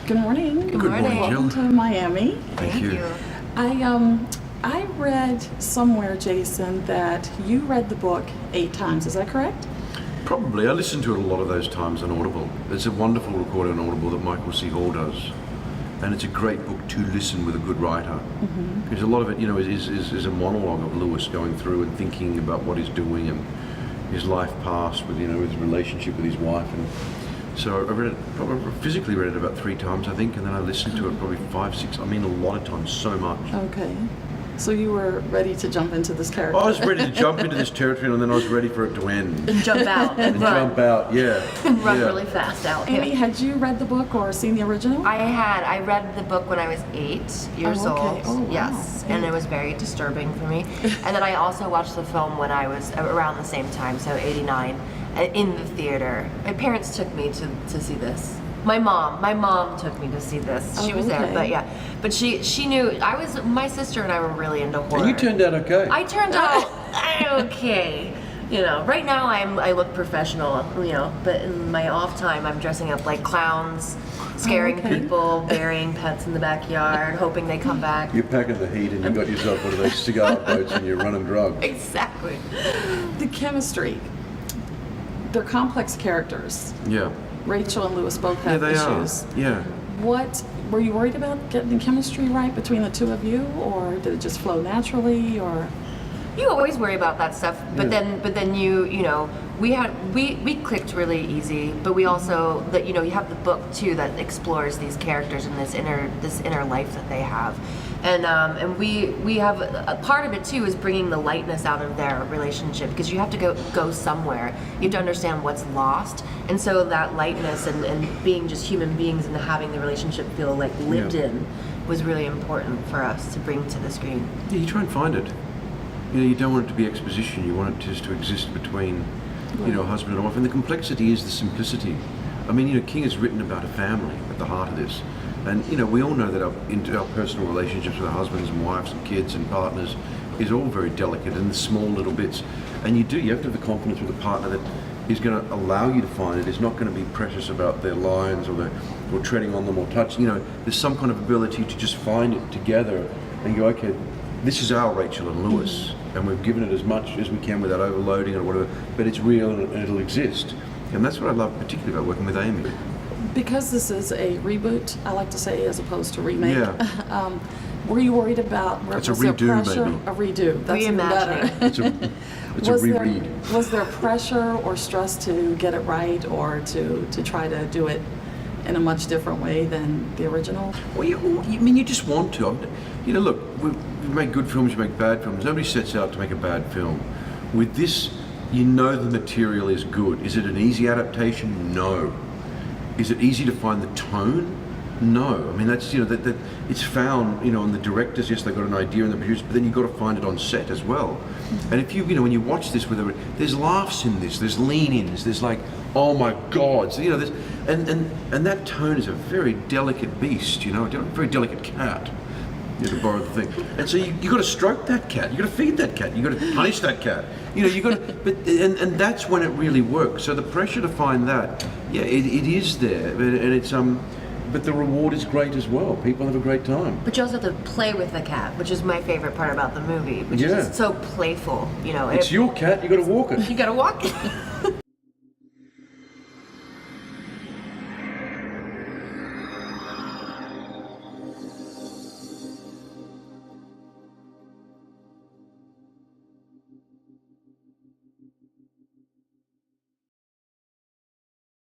Good morning. Good morning, Welcome to Miami. Thank you. I read somewhere, Jason, that you read the book 8 times. Is that correct? Probably. I listened to it a lot of those times on Audible. There's a wonderful recorder on Audible that Michael C. Hall does. And it's a great book to listen with a good writer. Because a lot of it, is a monologue of Lewis going through and thinking about what he's doing and his life past with, his relationship with his wife. And so I read it, probably physically read it about 3 times, I think, and then I listened to it probably 5, 6, a lot of times, so much. Okay. So you were ready to jump into this character. I was ready to jump into this territory, and then I was ready for it to end. And jump out and run. Jump out, yeah. And run yeah. really fast out. Amy, had you read the book or seen the original? I read the book when I was 8 years Oh, okay. old. Oh, wow. Yes, and it was very disturbing for me. And then I also watched the film when I was around the same time, so 89, in the theater. My parents took me to see this. My mom took me to see this. She was there, but yeah. But she knew, my sister and I were really into horror. And you turned out okay. I turned out okay. Right now I look professional, but in my off time I'm dressing up like clowns, scaring people, burying pets in the backyard, hoping they come back. You're packing the heat and you got yourself one of those cigar boats and you're running drugs. Exactly. The chemistry. They're complex characters. Yeah. Rachel and Lewis both have issues. Yeah. What were you worried about getting the chemistry right between the two of you, or did it just flow naturally, or? You always worry about that stuff, but then we clicked really easy. But we also you have the book too that explores these characters and this inner life that they have, and we have a part of it too is bringing the lightness out of their relationship, because you have to go somewhere. You have to understand what's lost, and so that lightness and being just human beings and having the relationship feel like lived in was really important for us to bring to the screen. Yeah, you try and find it. You don't want it to be exposition. You want it just to exist between, husband and wife. And the complexity is the simplicity. I mean, King has written about a family at the heart of this. And, we all know that our personal relationships with our husbands and wives and kids and partners is all very delicate in the small little bits. And you have to have the confidence with a partner that is going to allow you to find it, is not going to be precious about their lines or treading on them or touching. There's some kind of ability to just find it together and go, okay, this is our Rachel and Lewis, and we've given it as much as we can without overloading or whatever, but it's real and it'll exist. And that's what I love particularly about working with Amy. Because this is a reboot, I like to say, as opposed to remake. Yeah. Were you worried about it's a redo, maybe. A redo. That's even better. It's a reread. Was there pressure or stress to get it right, or to try to do it in a much different way than the original? Well, you just want to. Look, we make good films, you make bad films. Nobody sets out to make a bad film. With this, the material is good. Is it an easy adaptation? No. Is it easy to find the tone? No. I mean, that's, that it's found, and the directors, yes, they've got an idea, and the producers, but then you've got to find it on set as well. And if when you watch this, there's laughs in this, there's lean-ins, there's like, oh my God, so, there's, and that tone is a very delicate beast, a very delicate cat. To borrow the thing, and so you got to stroke that cat, you got to feed that cat, you got to punish that cat, you got to, but and that's when it really works. So the pressure to find that, it is there, and it's but the reward is great as well. People have a great time. But you also have to play with the cat, which is my favorite part about the movie, which is just so playful. It's your cat, you got to walk it. You got to walk it.